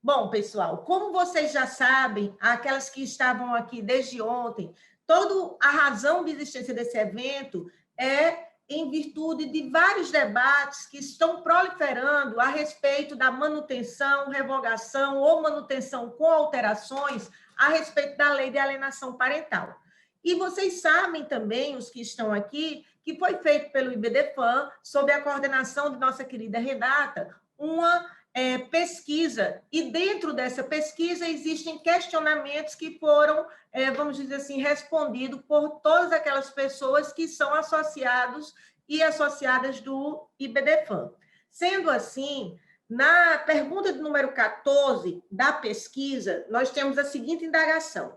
Bom, pessoal, como vocês já sabem, aquelas que estavam aqui desde ontem, toda a razão de existência desse evento é em virtude de vários debates que estão proliferando a respeito da manutenção, revogação ou manutenção com alterações a respeito da lei de alienação parental. E vocês sabem também, os que estão aqui, que foi feito pelo IBDFAM, sob a coordenação de nossa querida Renata, uma pesquisa, e dentro dessa pesquisa existem questionamentos que foram, vamos dizer assim, respondidos por todas aquelas pessoas que são associados e associadas do IBDFAM. Sendo assim, na pergunta de número 14 da pesquisa, nós temos a seguinte indagação.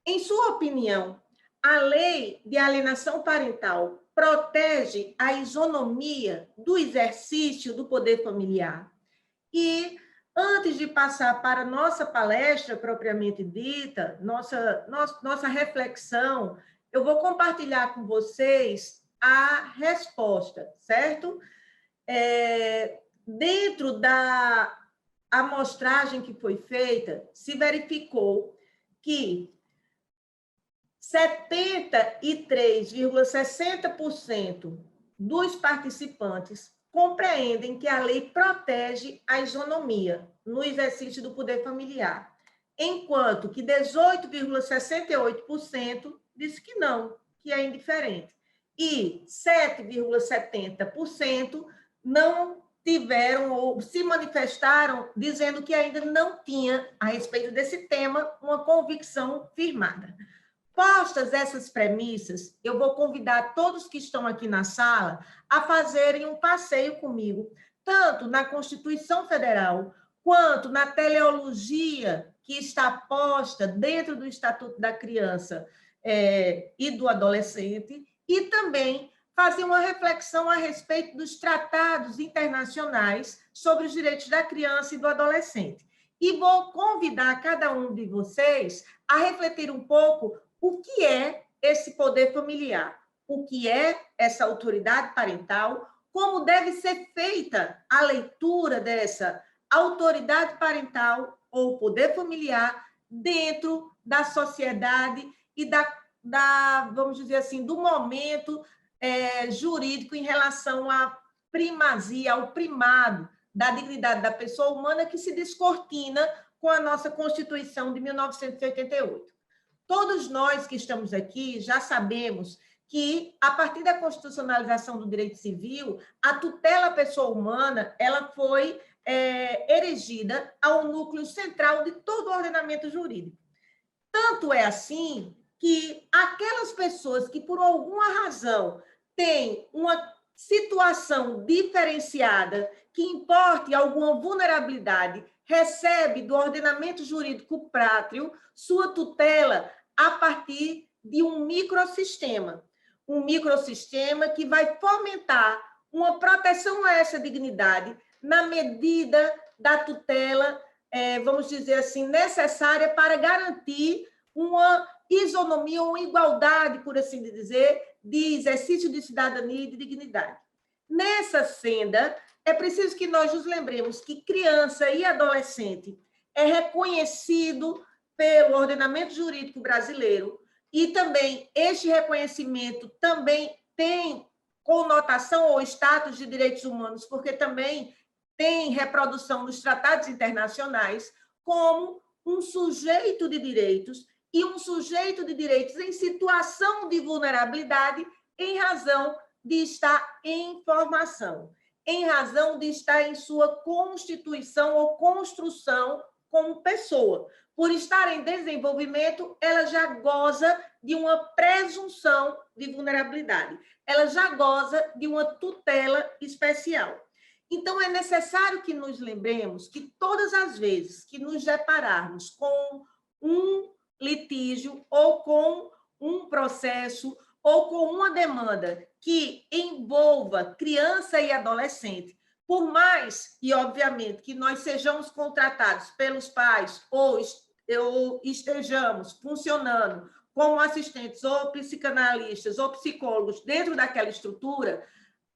Em sua opinião, a lei de alienação parental protege a isonomia do exercício do poder familiar? E, antes de passar para a nossa palestra propriamente dita, nossa reflexão, eu vou compartilhar com vocês a resposta, certo? Dentro da amostragem que foi feita, se verificou que 73,60% dos participantes compreendem que a lei protege a isonomia no exercício do poder familiar, enquanto que 18,68% disse que não, que é indiferente, e 7,70% não tiveram ou se manifestaram dizendo que ainda não tinha, a respeito desse tema, uma convicção firmada. Postas essas premissas, eu vou convidar todos que estão aqui na sala a fazerem um passeio comigo, tanto na Constituição Federal, quanto na teleologia que está posta dentro do Estatuto da Criança e do Adolescente, e também fazer uma reflexão a respeito dos tratados internacionais sobre os direitos da criança e do adolescente. E vou convidar cada um de vocês a refletir um pouco o que é esse poder familiar, o que é essa autoridade parental, como deve ser feita a leitura dessa autoridade parental ou poder familiar dentro da sociedade e vamos dizer assim, do momento jurídico em relação à primazia, ao primado da dignidade da pessoa humana que se descortina com a nossa Constituição de 1988. Todos nós que estamos aqui já sabemos que, a partir da constitucionalização do direito civil, a tutela à pessoa humana ela foi erigida ao núcleo central de todo o ordenamento jurídico. Tanto é assim que aquelas pessoas que, por alguma razão, têm uma situação diferenciada, que importe alguma vulnerabilidade, recebe do ordenamento jurídico pátrio sua tutela a partir de um microsistema que vai fomentar uma proteção a essa dignidade na medida da tutela, vamos dizer assim, necessária para garantir uma isonomia, uma igualdade, por assim dizer, de exercício de cidadania e de dignidade. Nessa senda, é preciso que nós nos lembremos que criança e adolescente é reconhecido pelo ordenamento jurídico brasileiro e também este reconhecimento também tem conotação ou status de direitos humanos, porque também tem reprodução nos tratados internacionais como um sujeito de direitos e um sujeito de direitos em situação de vulnerabilidade em razão de estar em formação, em razão de estar em sua constituição ou construção como pessoa. Por estar em desenvolvimento, ela já goza de uma presunção de vulnerabilidade, ela já goza de uma tutela especial. Então, é necessário que nos lembremos que todas as vezes que nos depararmos com um litígio ou com um processo ou com uma demanda que envolva criança e adolescente, por mais, e obviamente, que nós sejamos contratados pelos pais ou estejamos funcionando como assistentes ou psicanalistas ou psicólogos dentro daquela estrutura,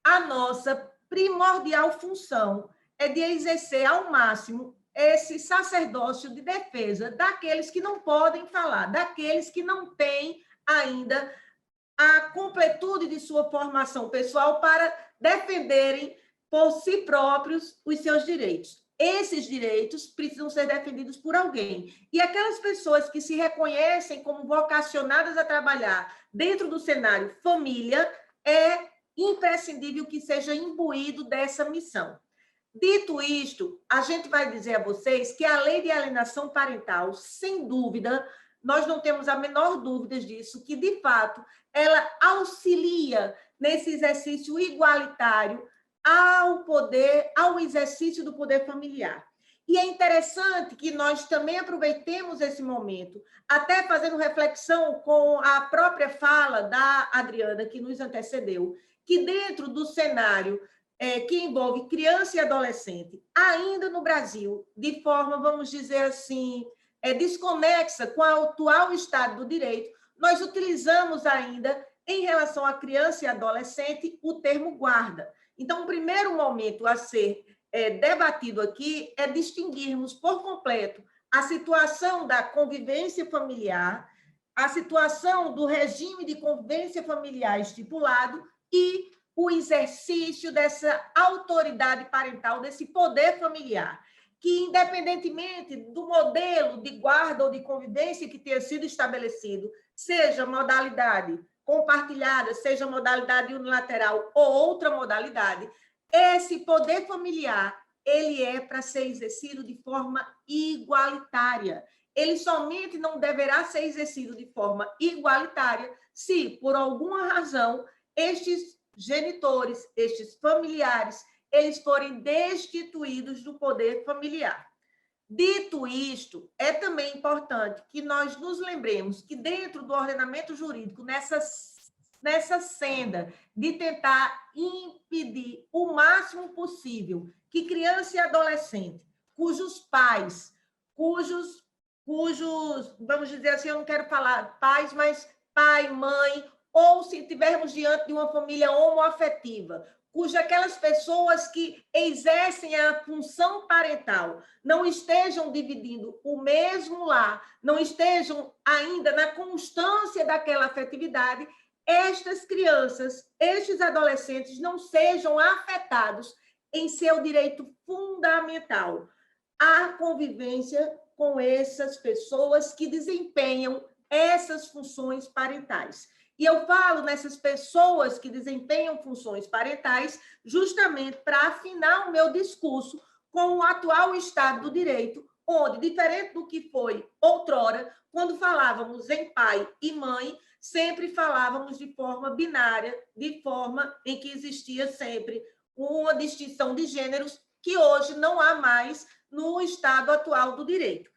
a nossa primordial função é de exercer ao máximo esse sacerdócio de defesa daqueles que não podem falar, daqueles que não têm ainda a completude de sua formação pessoal para defenderem por si próprios os seus direitos. Esses direitos precisam ser defendidos por alguém. E aquelas pessoas que se reconhecem como vocacionadas a trabalhar dentro do cenário família, é imprescindível que seja imbuído dessa missão. Dito isto, a gente vai dizer a vocês que a lei de alienação parental, sem dúvida, nós não temos a menor dúvida disso, que, de fato, ela auxilia nesse exercício igualitário ao poder, ao exercício do poder familiar. E é interessante que nós também aproveitemos esse momento, até fazendo reflexão com a própria fala da Adriana, que nos antecedeu, que dentro do cenário que envolve criança e adolescente, ainda no Brasil, de forma, vamos dizer assim, desconexa com o atual estado do direito, nós utilizamos ainda, em relação à criança e adolescente, o termo guarda. Então, o primeiro momento a ser debatido aqui é distinguirmos por completo a situação da convivência familiar, a situação do regime de convivência familiar estipulado e o exercício dessa autoridade parental, desse poder familiar, que, independentemente do modelo de guarda ou de convivência que tenha sido estabelecido, seja modalidade compartilhada, seja modalidade unilateral ou outra modalidade, esse poder familiar, ele é para ser exercido de forma igualitária. Ele somente não deverá ser exercido de forma igualitária se, por alguma razão, estes genitores, estes familiares, eles forem destituídos do poder familiar. Dito isto, é também importante que nós nos lembremos que dentro do ordenamento jurídico, nessa senda de tentar impedir o máximo possível que criança e adolescente, cujos pais, cujos, vamos dizer assim, eu não quero falar pais, mas pai, mãe, ou se estivermos diante de uma família homoafetiva, cuja aquelas pessoas que exercem a função parental não estejam dividindo o mesmo lar, não estejam ainda na constância daquela afetividade, estas crianças, estes adolescentes não sejam afetados em seu direito fundamental à convivência com essas pessoas que desempenham essas funções parentais. E eu falo nessas pessoas que desempenham funções parentais justamente para afinar o meu discurso com o atual estado do direito, onde, diferente do que foi outrora, quando falávamos em pai e mãe, sempre falávamos de forma binária, de forma em que existia sempre uma distinção de gêneros que hoje não há mais no estado atual do direito.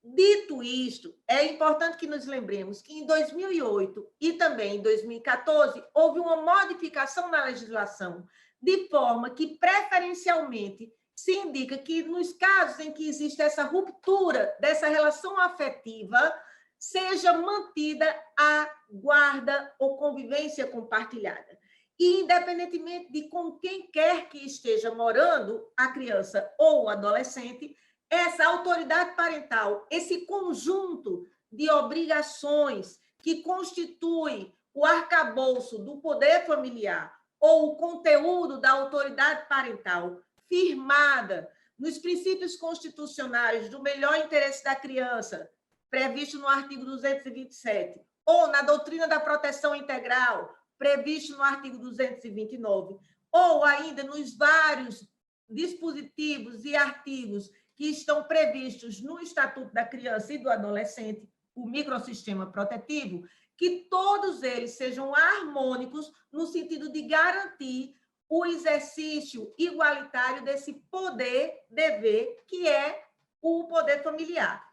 Dito isto, é importante que nos lembremos que em 2008 e também em 2014 houve uma modificação na legislação, de forma que preferencialmente se indica que nos casos em que existe essa ruptura dessa relação afetiva, seja mantida a guarda ou convivência compartilhada. E, independentemente de com quem quer que esteja morando a criança ou o adolescente, essa autoridade parental, esse conjunto de obrigações que constitui o arcabouço do poder familiar ou o conteúdo da autoridade parental firmada nos princípios constitucionais do melhor interesse da criança, previsto no artigo 227, ou na doutrina da proteção integral, previsto no artigo 229, ou ainda nos vários dispositivos e artigos que estão previstos no Estatuto da Criança e do Adolescente, o microsistema protetivo, que todos eles sejam harmônicos no sentido de garantir o exercício igualitário desse poder-dever, que é o poder familiar.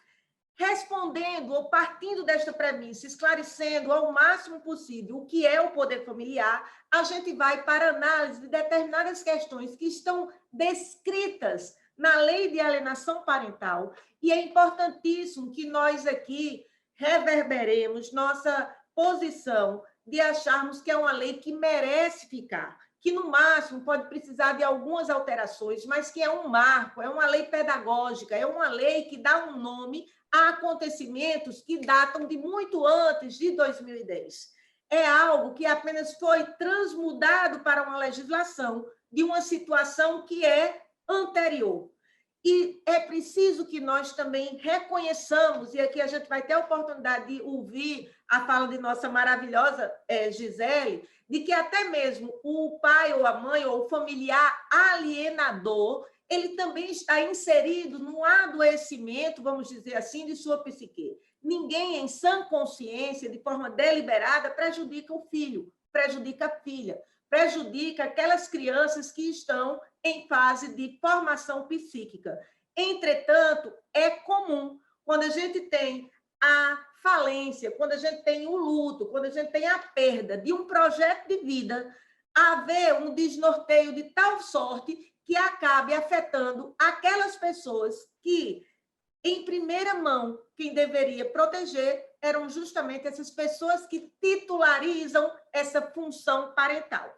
Respondendo ou partindo desta premissa, esclarecendo ao máximo possível o que é o poder familiar, a gente vai para a análise de determinadas questões que estão descritas na lei de alienação parental, e é importantíssimo que nós aqui reverberemos nossa posição de acharmos que é uma lei que merece ficar, que no máximo pode precisar de algumas alterações, mas que é um marco, é uma lei pedagógica, é uma lei que dá um nome a acontecimentos que datam de muito antes de 2010. É algo que apenas foi transmudado para uma legislação de uma situação que é anterior. E é preciso que nós também reconheçamos, e aqui a gente vai ter a oportunidade de ouvir a fala de nossa maravilhosa Gisele, de que até mesmo o pai ou a mãe ou o familiar alienador, ele também está inserido no adoecimento, vamos dizer assim, de sua psique. Ninguém em sã consciência, de forma deliberada, prejudica o filho, prejudica a filha, prejudica aquelas crianças que estão em fase de formação psíquica. Entretanto, é comum, quando a gente tem a falência, quando a gente tem o luto, quando a gente tem a perda de um projeto de vida, haver um desnorteio de tal sorte que acabe afetando aquelas pessoas que, em primeira mão, quem deveria proteger eram justamente essas pessoas que titularizam essa função parental.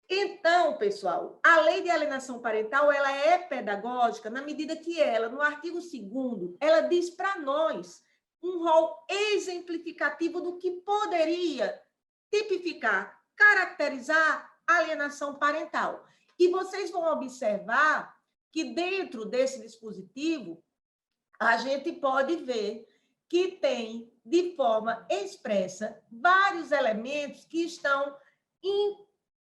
Então, pessoal, a lei de alienação parental ela é pedagógica na medida que ela, no artigo 2º, ela diz para nós um rol exemplificativo do que poderia tipificar, caracterizar a alienação parental. E vocês vão observar que dentro desse dispositivo a gente pode ver que tem, de forma expressa, vários elementos que estão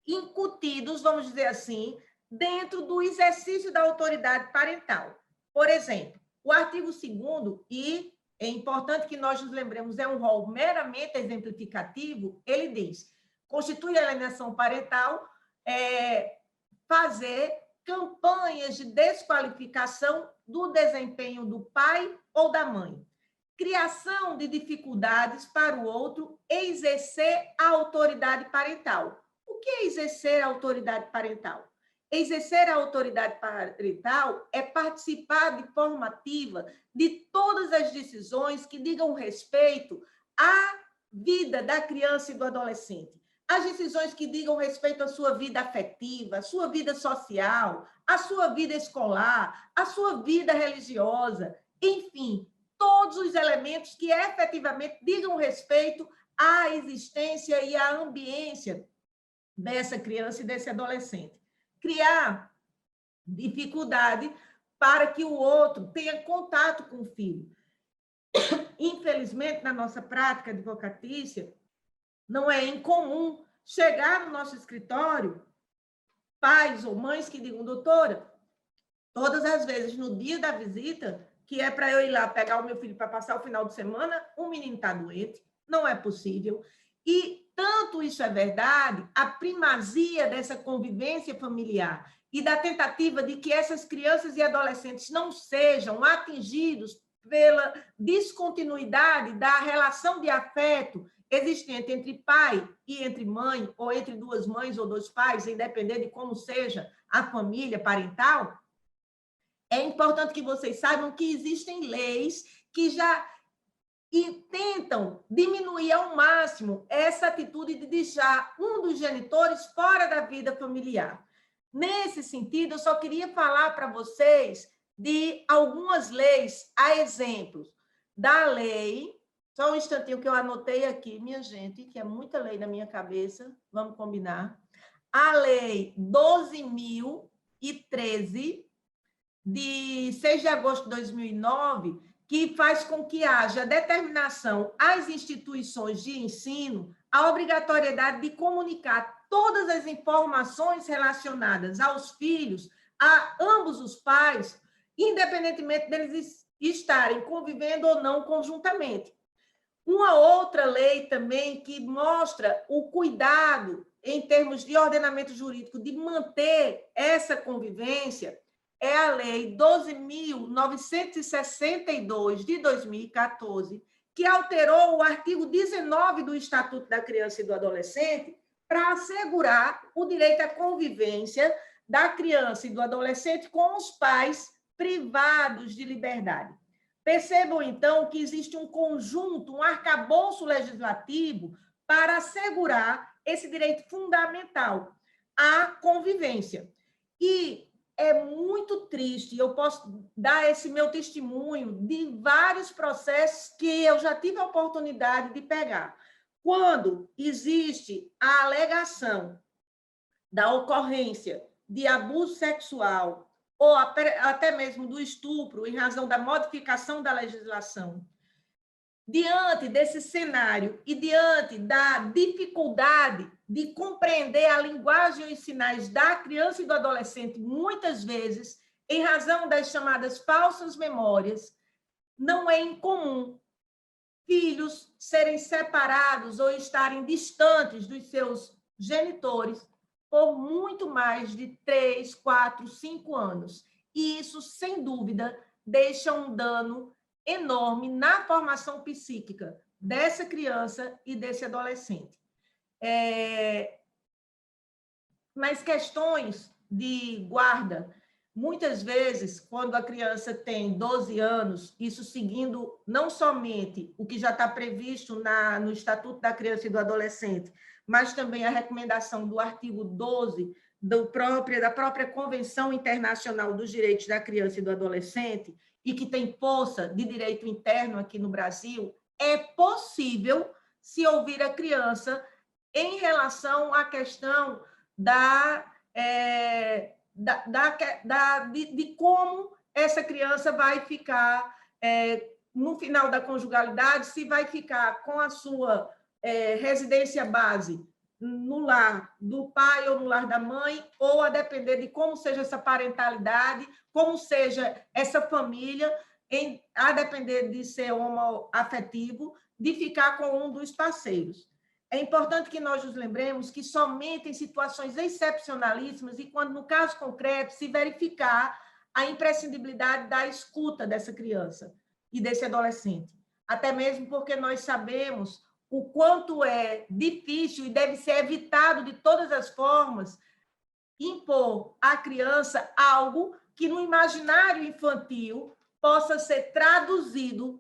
incutidos, vamos dizer assim, dentro do exercício da autoridade parental. Por exemplo, o artigo 2º, e é importante que nós nos lembremos, é um rol meramente exemplificativo, ele diz, constitui a alienação parental fazer campanhas de desqualificação do desempenho do pai ou da mãe, criação de dificuldades para o outro exercer a autoridade parental. O que é exercer a autoridade parental? Exercer a autoridade parental é participar de forma ativa de todas as decisões que digam respeito à vida da criança e do adolescente. As decisões que digam respeito à sua vida afetiva, à sua vida social, à sua vida escolar, à sua vida religiosa, enfim, todos os elementos que efetivamente digam respeito à existência e à ambiência dessa criança e desse adolescente. Criar dificuldade para que o outro tenha contato com o filho. Infelizmente, na nossa prática advocatícia, não é incomum chegar no nosso escritório pais ou mães que digam, doutora, todas as vezes no dia da visita, que é para eu ir lá pegar o meu filho para passar o final de semana, o menino está doente, não é possível. E tanto isso é verdade, a primazia dessa convivência familiar e da tentativa de que essas crianças e adolescentes não sejam atingidos pela descontinuidade da relação de afeto existente entre pai e entre mãe, ou entre duas mães ou dois pais, independente de como seja a família parental, é importante que vocês saibam que existem leis que já tentam diminuir ao máximo essa atitude de deixar um dos genitores fora da vida familiar. Nesse sentido, eu só queria falar para vocês de algumas leis, a exemplo da lei, só um instantinho que eu anotei aqui, minha gente, que é muita lei na minha cabeça, vamos combinar. A lei 12.013, de 6 de agosto de 2009, que faz com que haja determinação às instituições de ensino a obrigatoriedade de comunicar todas as informações relacionadas aos filhos, a ambos os pais, independentemente deles estarem convivendo ou não conjuntamente. Uma outra lei também que mostra o cuidado em termos de ordenamento jurídico de manter essa convivência é a Lei 12.962, de 2014, que alterou o artigo 19 do Estatuto da Criança e do Adolescente para assegurar o direito à convivência da criança e do adolescente com os pais privados de liberdade. Percebam, então, que existe um conjunto, um arcabouço legislativo para assegurar esse direito fundamental. a convivência. E é muito triste, eu posso dar esse meu testemunho de vários processos que eu já tive a oportunidade de pegar. Quando existe a alegação da ocorrência de abuso sexual ou até mesmo do estupro em razão da modificação da legislação, diante desse cenário e diante da dificuldade de compreender a linguagem e os sinais da criança e do adolescente, muitas vezes, em razão das chamadas falsas memórias, não é incomum filhos serem separados ou estarem distantes dos seus genitores por muito mais de 3, 4, 5 anos. E isso, sem dúvida, deixa um dano enorme na formação psíquica dessa criança e desse adolescente. Nas questões de guarda, muitas vezes, quando a criança tem 12 anos, isso seguindo não somente o que já está previsto no Estatuto da Criança e do Adolescente, mas também a recomendação do artigo 12 da própria Convenção Internacional dos Direitos da Criança e do Adolescente, e que tem força de direito interno aqui no Brasil, é possível se ouvir a criança em relação à questão de como essa criança vai ficar no final da conjugalidade, se vai ficar com a sua residência base no lar do pai ou no lar da mãe, ou a depender de como seja essa parentalidade, como seja essa família, a depender de ser homoafetivo, de ficar com um dos parceiros. É importante que nós nos lembremos que somente em situações excepcionalíssimas e quando, no caso concreto, se verificar a imprescindibilidade da escuta dessa criança e desse adolescente. Até mesmo porque nós sabemos o quanto é difícil e deve ser evitado de todas as formas impor à criança algo que no imaginário infantil possa ser traduzido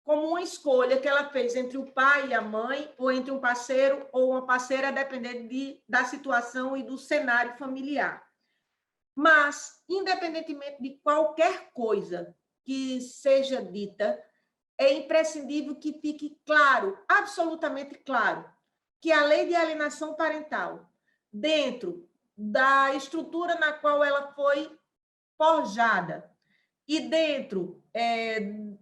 como uma escolha que ela fez entre o pai e a mãe, ou entre um parceiro ou uma parceira, a depender da situação e do cenário familiar. Mas, independentemente de qualquer coisa que seja dita, é imprescindível que fique claro, absolutamente claro, que a lei de alienação parental, dentro da estrutura na qual ela foi forjada e dentro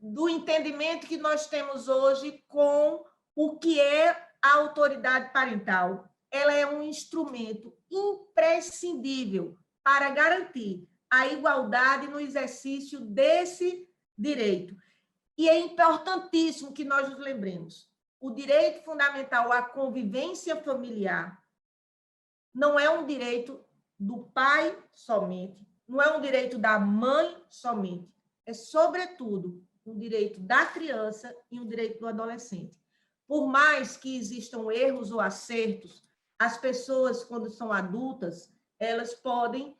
do entendimento que nós temos hoje com o que é a autoridade parental, ela é um instrumento imprescindível para garantir a igualdade no exercício desse direito. E é importantíssimo que nós nos lembremos, o direito fundamental à convivência familiar não é um direito do pai somente, não é um direito da mãe somente, é, sobretudo, um direito da criança e um direito do adolescente. Por mais que existam erros ou acertos, as pessoas, quando são adultas, elas podem,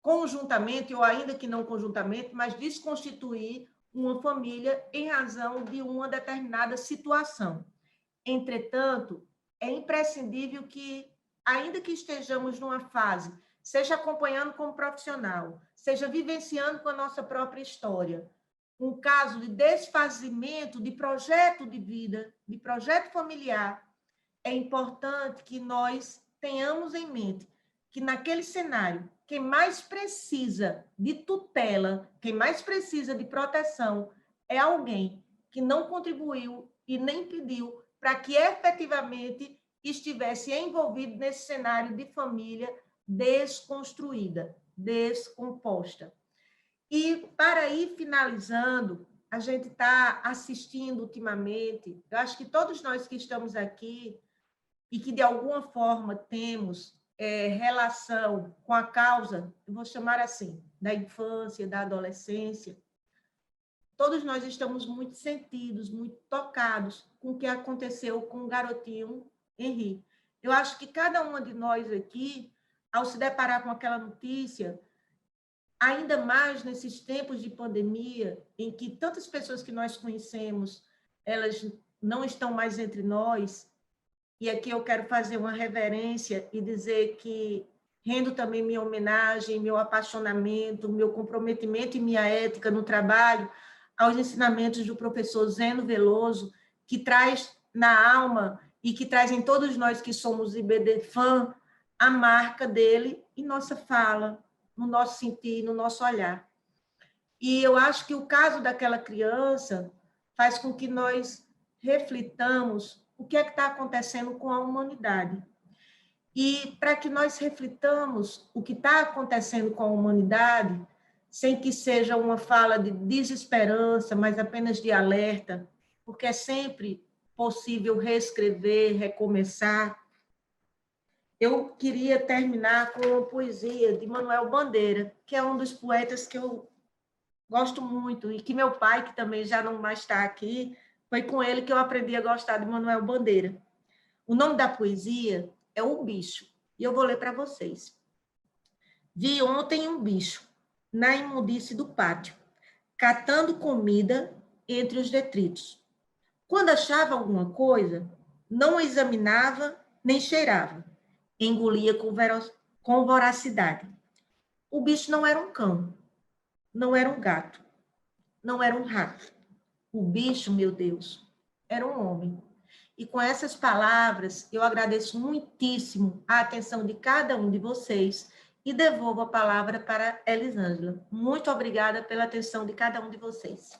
conjuntamente, ou ainda que não conjuntamente, mas desconstituir uma família em razão de uma determinada situação. Entretanto, é imprescindível que, ainda que estejamos numa fase, seja acompanhando como profissional, seja vivenciando com a nossa própria história, um caso de desfazimento de projeto de vida, de projeto familiar, é importante que nós tenhamos em mente que, naquele cenário, quem mais precisa de tutela, quem mais precisa de proteção, é alguém que não contribuiu e nem pediu para que efetivamente estivesse envolvido nesse cenário de família desconstruída, descomposta. E, para ir finalizando, a gente está assistindo ultimamente, eu acho que todos nós que estamos aqui e que, de alguma forma, temos relação com a causa, eu vou chamar assim, da infância, da adolescência, todos nós estamos muito sentidos, muito tocados com o que aconteceu com o garotinho Henri. Eu acho que cada uma de nós aqui, ao se deparar com aquela notícia, ainda mais nesses tempos de pandemia, em que tantas pessoas que nós conhecemos, elas não estão mais entre nós, e aqui eu quero fazer uma reverência e dizer que rendo também minha homenagem, meu apaixonamento, meu comprometimento e minha ética no trabalho aos ensinamentos do professor Zeno Veloso, que traz na alma e que traz em todos nós que somos IBD fã a marca dele em nossa fala, no nosso sentir, no nosso olhar. E eu acho que o caso daquela criança faz com que nós reflitamos o que é que está acontecendo com a humanidade. E para que nós reflitamos o que está acontecendo com a humanidade, sem que seja uma fala de desesperança, mas apenas de alerta, porque é sempre possível reescrever, recomeçar. Eu queria terminar com uma poesia de Manuel Bandeira, que é um dos poetas que eu gosto muito, e que meu pai, que também já não mais está aqui, foi com ele que eu aprendi a gostar de Manuel Bandeira. O nome da poesia é O Bicho, e eu vou ler para vocês. Vi ontem um bicho na imundície do pátio, catando comida entre os detritos. Quando achava alguma coisa, não examinava nem cheirava, engolia com voracidade. O bicho não era um cão, não era um gato, não era um rato. O bicho, meu Deus, era um homem. E com essas palavras, eu agradeço muitíssimo a atenção de cada um de vocês e devolvo a palavra para Elisângela. Muito obrigada pela atenção de cada um de vocês.